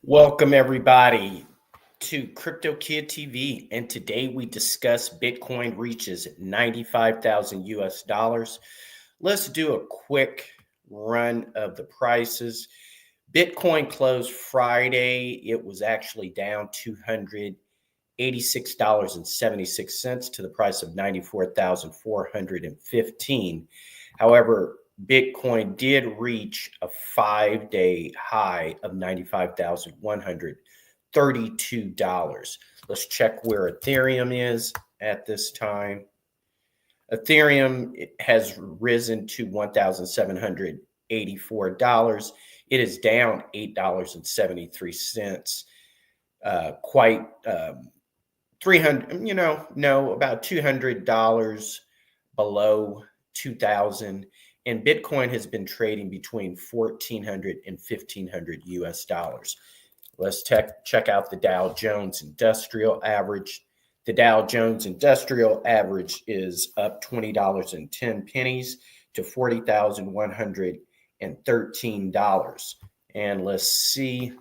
Welcome everybody to Crypto Kid TV, and today we discuss Bitcoin reaches 95,000 US dollars. Let's do a quick run of the prices. Bitcoin closed Friday. It was actually down $286.76 to the price of 94,415. However, Bitcoin did reach a 5-day high of $95,132. Let's check where Ethereum is at this time. Ethereum has risen to $1,784. It is down $8.73. Quite 300, about $200 below 2,000. And Bitcoin has been trading between 1,400 and 1,500 US dollars. Let's check out the Dow Jones Industrial Average. The Dow Jones Industrial Average is up $20.10 to $40,113. And let's see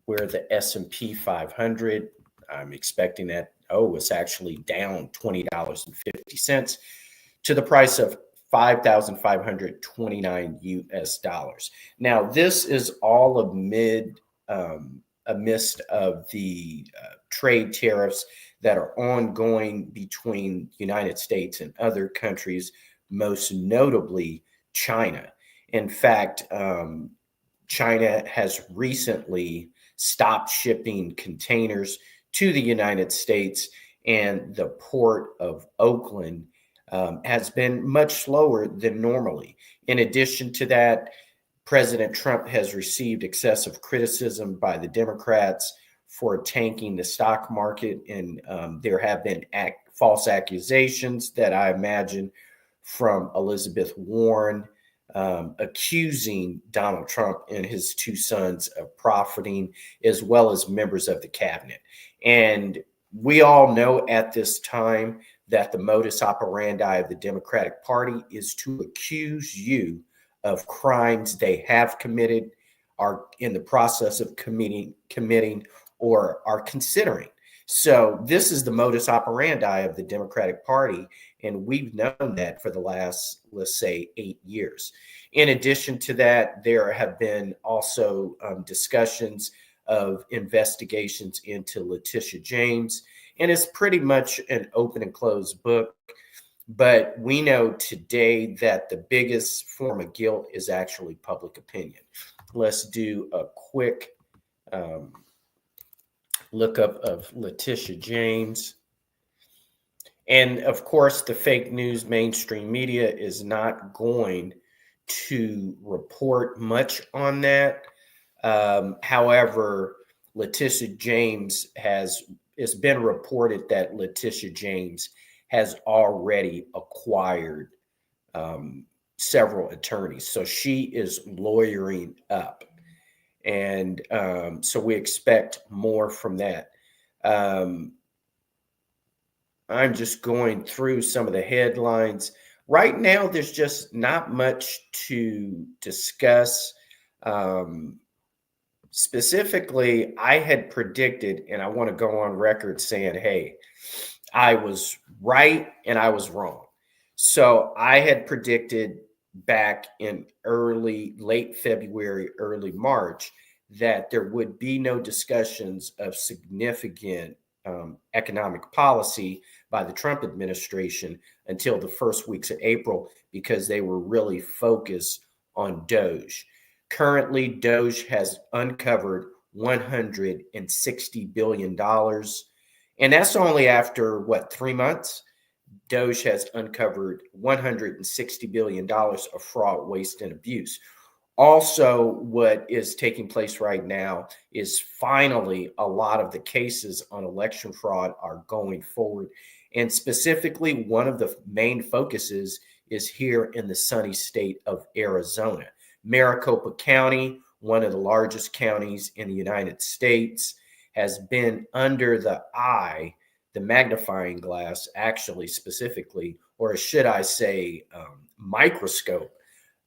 where the S&P 500, I'm expecting that, it's actually down $20.50 to the price of 5,529 US dollars. Now, this is all amidst of the trade tariffs that are ongoing between the United States and other countries, most notably China. In fact, China has recently stopped shipping containers to the United States, and the port of Oakland has been much slower than normally. In addition to that, President Trump has received excessive criticism by the Democrats for tanking the stock market, and there have been false accusations that I imagine from Elizabeth Warren accusing Donald Trump and his two sons of profiting, as well as members of the cabinet. And we all know at this time that the modus operandi of the Democratic Party is to accuse you of crimes they have committed, are in the process of committing, or are considering. So this is the modus operandi of the Democratic Party, and we've known that for the last, let's say, 8 years. In addition to that, there have been also discussions of investigations into Letitia James, and it's pretty much an open and closed book. But we know today that the biggest form of guilt is actually public opinion. Let's do a quick lookup of Letitia James. And of course, the fake news mainstream media is not going to report much on that. However, Letitia James it's been reported that Letitia James has already acquired several attorneys. So she is lawyering up. And so we expect more from that. I'm just going through some of the headlines. Right now, there's just not much to discuss. Specifically, I had predicted, and I want to go on record saying, hey, I was right and I was wrong. So I had predicted back in late February, early March, that there would be no discussions of significant economic policy by the Trump administration until the first weeks of April, because they were really focused on Doge. Currently, Doge has uncovered $160 billion. And that's only after, 3 months? Doge has uncovered $160 billion of fraud, waste, and abuse. Also, what is taking place right now is finally a lot of the cases on election fraud are going forward. And specifically, one of the main focuses is here in the sunny state of Arizona. Maricopa County, one of the largest counties in the United States, has been under the magnifying glass, actually, specifically, or should I say microscope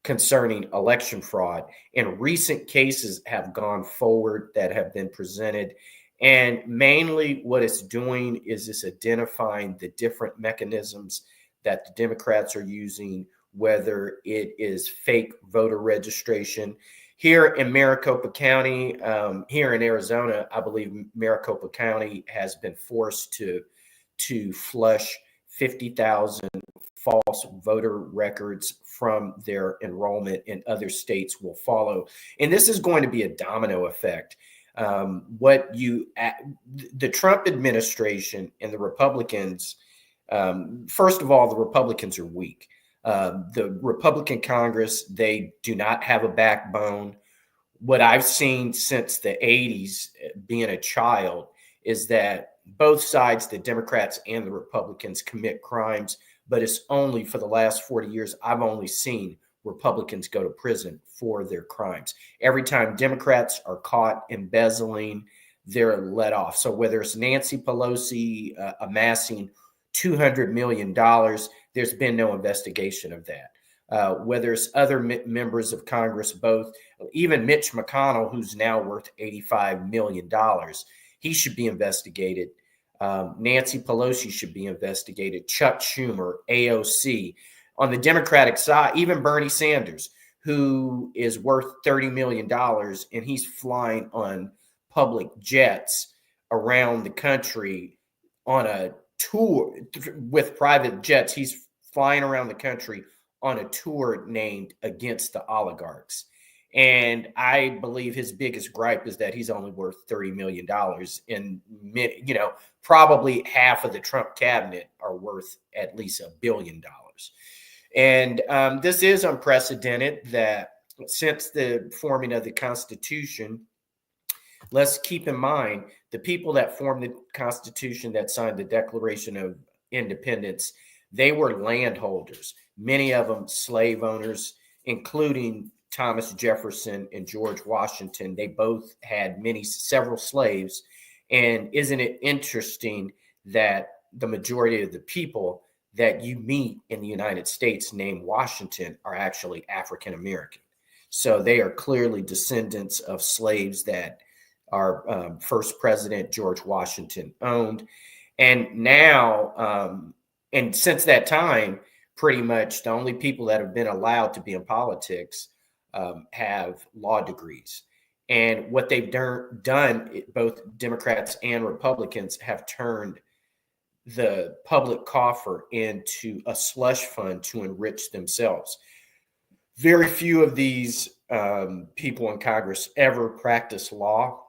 concerning election fraud. And recent cases have gone forward that have been presented. And mainly what it's doing is it's identifying the different mechanisms that the Democrats are using, whether it is fake voter registration. Here in Maricopa County, here in Arizona, I believe Maricopa County has been forced to flush 50,000 false voter records from their enrollment, and other states will follow. And this is going to be a domino effect. The Trump administration and the Republicans, first of all, the Republicans are weak. The Republican Congress, they do not have a backbone. What I've seen since the 80s, being a child, is that both sides, the Democrats and the Republicans, commit crimes, but it's only for the last 40 years I've only seen Republicans go to prison for their crimes. Every time Democrats are caught embezzling, they're let off. So whether it's Nancy Pelosi amassing $200 million, there's been no investigation of that. Whether it's other members of Congress, both, even Mitch McConnell, who's now worth $85 million, he should be investigated. Nancy Pelosi should be investigated. Chuck Schumer, AOC. On the Democratic side, even Bernie Sanders, who is worth $30 million, and he's flying on public jets around the country on a tour with private jets. He's flying around the country on a tour named Against the Oligarchs. And I believe his biggest gripe is that he's only worth $30 million. And, probably half of the Trump cabinet are worth at least $1 billion. And this is unprecedented that since the forming of the Constitution, let's keep in mind the people that formed the Constitution, that signed the Declaration of Independence, they were landholders, many of them slave owners, including Thomas Jefferson and George Washington. They both had several slaves. And isn't it interesting that the majority of the people that you meet in the United States named Washington are actually African American? So they are clearly descendants of slaves that our first president, George Washington, owned. And now, and since that time, pretty much the only people that have been allowed to be in politics have law degrees. And what they've done, both Democrats and Republicans have turned the public coffer into a slush fund to enrich themselves. Very few of these people in Congress ever practice law.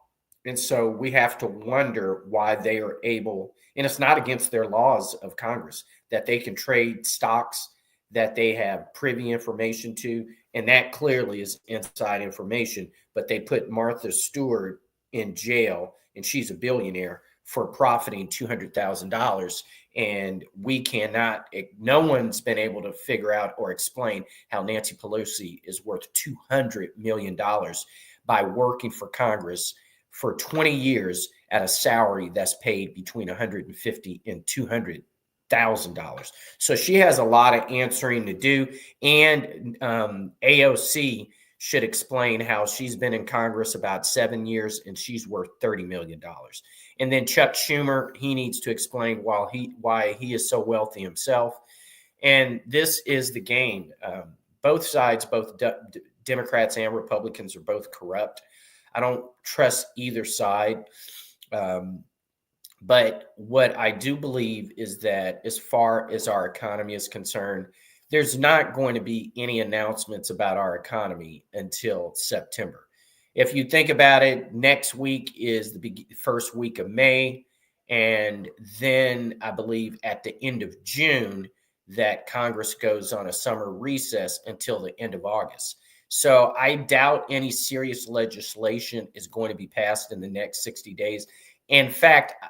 And so we have to wonder why they are able, and it's not against their laws of Congress, that they can trade stocks that they have privy information to. And that clearly is inside information. But they put Martha Stewart in jail, and she's a billionaire, for profiting $200,000. And we cannot, no one's been able to figure out or explain how Nancy Pelosi is worth $200 million by working for Congress for 20 years at a salary that's paid between $150,000 and $200,000. So she has a lot of answering to do. And AOC should explain how she's been in Congress about 7 years and she's worth $30 million. And then Chuck Schumer, he needs to explain why he is so wealthy himself. And this is the game. Both sides, both Democrats and Republicans, are both corrupt. I don't trust either side. But what I do believe is that as far as our economy is concerned, there's not going to be any announcements about our economy until September. If you think about it, next week is the first week of May. And then I believe at the end of June that Congress goes on a summer recess until the end of August. So I doubt any serious legislation is going to be passed in the next 60 days. In fact,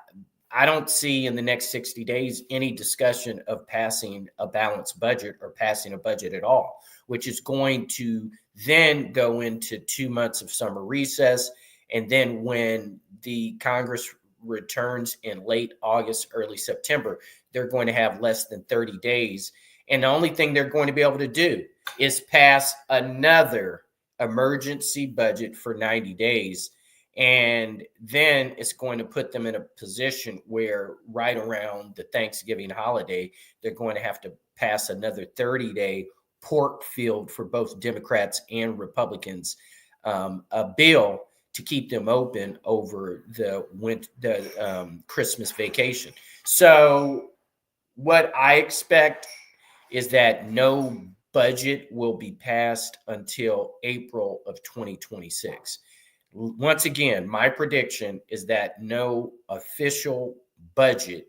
I don't see in the next 60 days any discussion of passing a balanced budget or passing a budget at all, which is going to then go into 2 months of summer recess. And then when the Congress returns in late August, early September, they're going to have less than 30 days. And the only thing they're going to be able to do is pass another emergency budget for 90 days. And then it's going to put them in a position where right around the Thanksgiving holiday, they're going to have to pass another 30-day pork field for both Democrats and Republicans, a bill to keep them open over the Christmas vacation. So what I expect is that no budget will be passed until April of 2026. Once again, my prediction is that no official budget,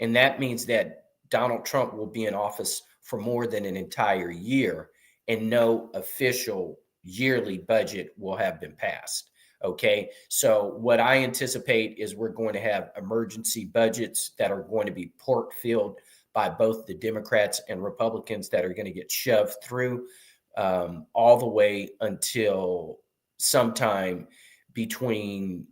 and that means that Donald Trump will be in office for more than an entire year, and no official yearly budget will have been passed. Okay, so what I anticipate is we're going to have emergency budgets that are going to be pork filled by both the Democrats and Republicans that are going to get shoved through all the way until sometime between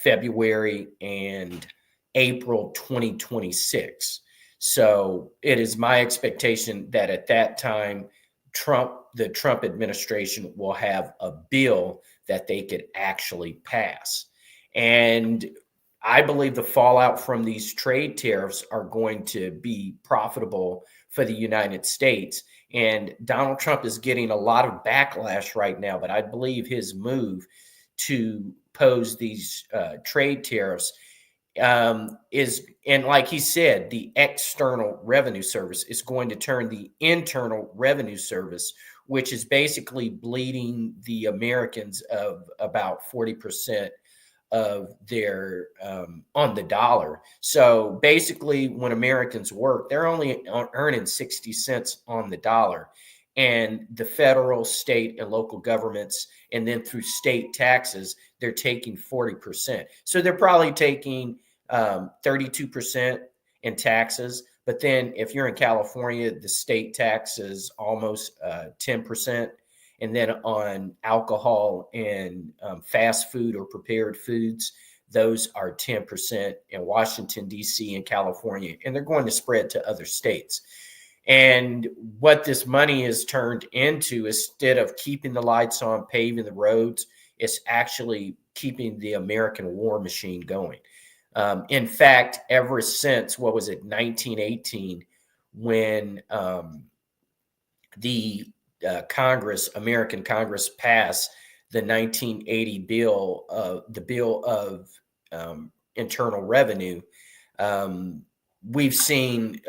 February and April 2026. So it is my expectation that at that time, the Trump administration will have a bill that they could actually pass. And I believe the fallout from these trade tariffs are going to be profitable for the United States. And Donald Trump is getting a lot of backlash right now, but I believe his move to pose these trade tariffs is, and like he said, the external revenue service is going to turn the internal revenue service, which is basically bleeding the Americans of about 40% of their on the dollar. So basically, when Americans work, they're only earning 60 cents on the dollar. And the federal, state, and local governments, and then through state taxes, they're taking 40%. So they're probably taking 32% in taxes. But then if you're in California, the state tax is almost 10%. And then on alcohol and fast food or prepared foods, those are 10% in Washington, D.C. and California. And they're going to spread to other states. And what this money is turned into, instead of keeping the lights on, paving the roads, it's actually keeping the American war machine going. In fact, ever since, 1918, when the American Congress passed the 1980 bill, the Bill of Internal Revenue, we've seen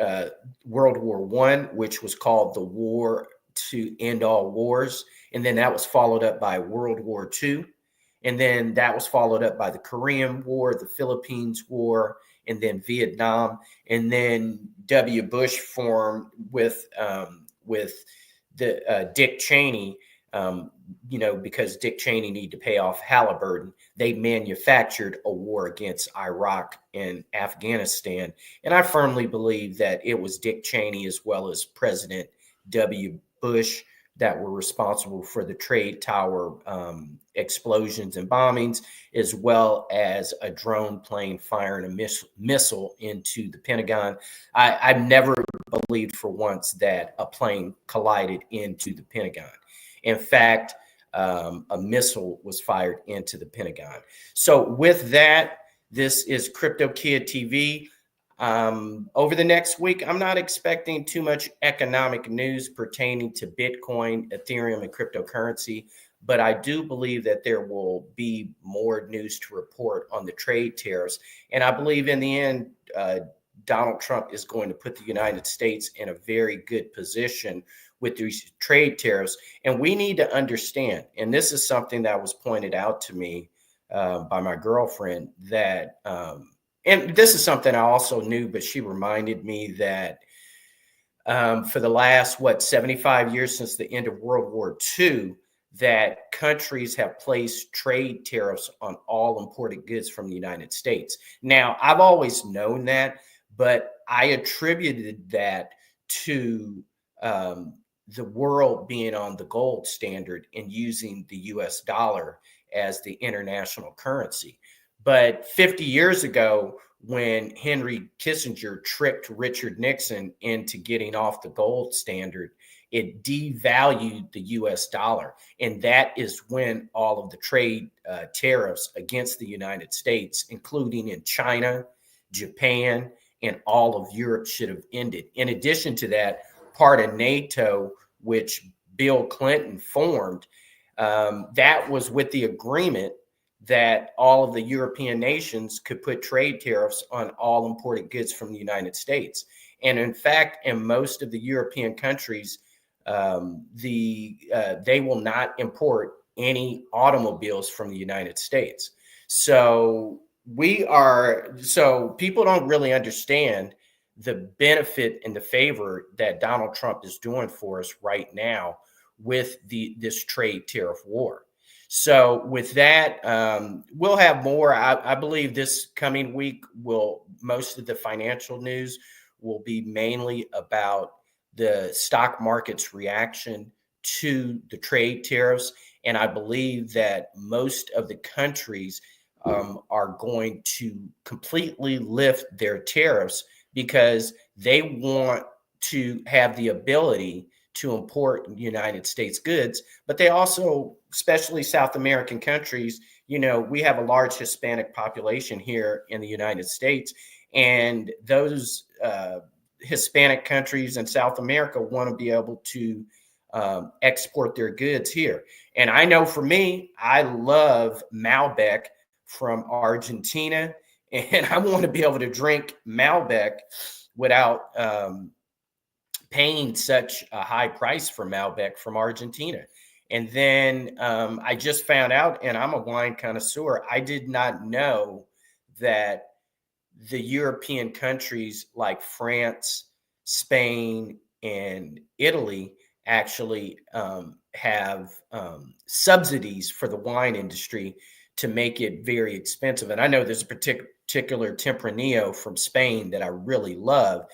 World War I, which was called the War to End All Wars. And then that was followed up by World War II. And then that was followed up by the Korean War, the Philippines War, and then Vietnam. And then W. Bush formed with the Dick Cheney, because Dick Cheney needed to pay off Halliburton. They manufactured a war against Iraq and Afghanistan. And I firmly believe that it was Dick Cheney as well as President W. Bush that were responsible for the trade tower explosions and bombings, as well as a drone plane firing a missile into the Pentagon. I've never believed for once that a plane collided into the Pentagon. In fact, a missile was fired into the Pentagon. So with that, this is Crypto Kid TV. Over the next week, I'm not expecting too much economic news pertaining to Bitcoin, Ethereum, and cryptocurrency, but I do believe that there will be more news to report on the trade tariffs. And I believe in the end, Donald Trump is going to put the United States in a very good position with these trade tariffs. And we need to understand, and this is something that was pointed out to me by my girlfriend, that and this is something I also knew, but she reminded me that for the last, 75 years since the end of World War II, that countries have placed trade tariffs on all imported goods from the United States. Now, I've always known that, but I attributed that to the world being on the gold standard and using the US dollar as the international currency. But 50 years ago, when Henry Kissinger tricked Richard Nixon into getting off the gold standard, it devalued the US dollar. And that is when all of the trade tariffs against the United States, including in China, Japan, and all of Europe, should have ended. In addition to that, part of NATO, which Bill Clinton formed, that was with the agreement that all of the European nations could put trade tariffs on all imported goods from the United States. And in fact, in most of the European countries, they will not import any automobiles from the United States. So people don't really understand the benefit and the favor that Donald Trump is doing for us right now with this trade tariff war. So with that, we'll have more. I believe this coming week most of the financial news will be mainly about the stock market's reaction to the trade tariffs. And I believe that most of the countries are going to completely lift their tariffs because they want to have the ability to import United States goods, but they also, especially South American countries, we have a large Hispanic population here in the United States, and those Hispanic countries in South America want to be able to export their goods here. And I know for me, I love Malbec from Argentina, and I want to be able to drink Malbec without paying such a high price for Malbec from Argentina. And then I just found out, and I'm a wine connoisseur, I did not know that the European countries like France, Spain, and Italy actually have subsidies for the wine industry to make it very expensive. And I know there's a particular Tempranillo from Spain that I really love,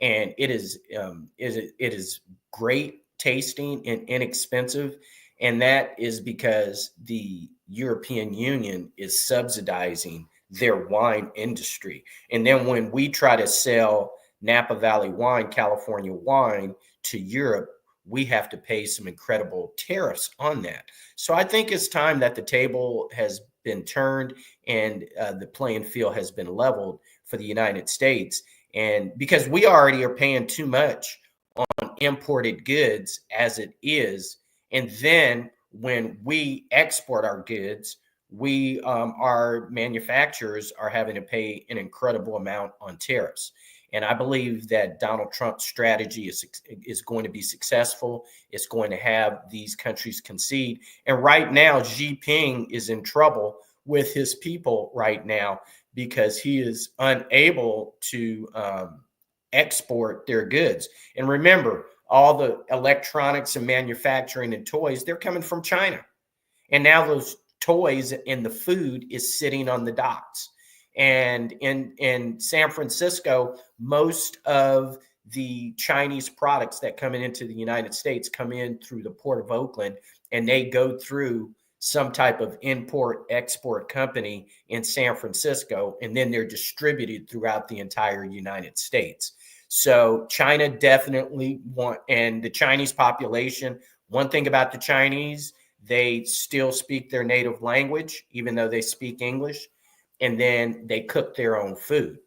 and it is great tasting and inexpensive. And that is because the European Union is subsidizing their wine industry. And then when we try to sell Napa Valley wine, California wine to Europe, we have to pay some incredible tariffs on that. So I think it's time that the table has been turned and the playing field has been leveled for the United States. And because we already are paying too much on imported goods as it is. And then when we export our goods, our manufacturers are having to pay an incredible amount on tariffs. And I believe that Donald Trump's strategy is going to be successful. It's going to have these countries concede. And right now, Xi Jinping is in trouble with his people right now because he is unable to export their goods. And remember, all the electronics and manufacturing and toys, they're coming from China. And now those toys and the food is sitting on the docks. And in San Francisco, most of the Chinese products that come into the United States come in through the Port of Oakland, and they go through some type of import-export company in San Francisco, and then they're distributed throughout the entire United States. So China definitely and the Chinese population, one thing about the Chinese, they still speak their native language, even though they speak English, and then they cook their own food.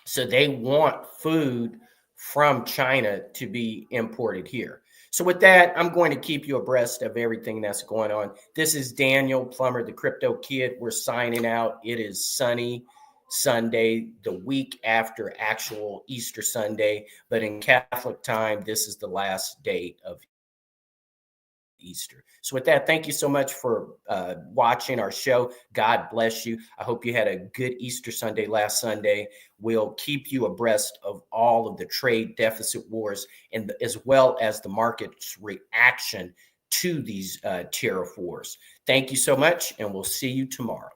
So they want food from China to be imported here. So with that, I'm going to keep you abreast of everything that's going on. This is Daniel Plummer, the Crypto Kid. We're signing out. It is sunny Sunday, the week after actual Easter Sunday. But in Catholic time, this is the last day of Easter. So with that, thank you so much for watching our show. God bless you. I hope you had a good Easter Sunday last Sunday. We'll keep you abreast of all of the trade deficit wars and as well as the market's reaction to these tariff wars. Thank you so much, and we'll see you tomorrow.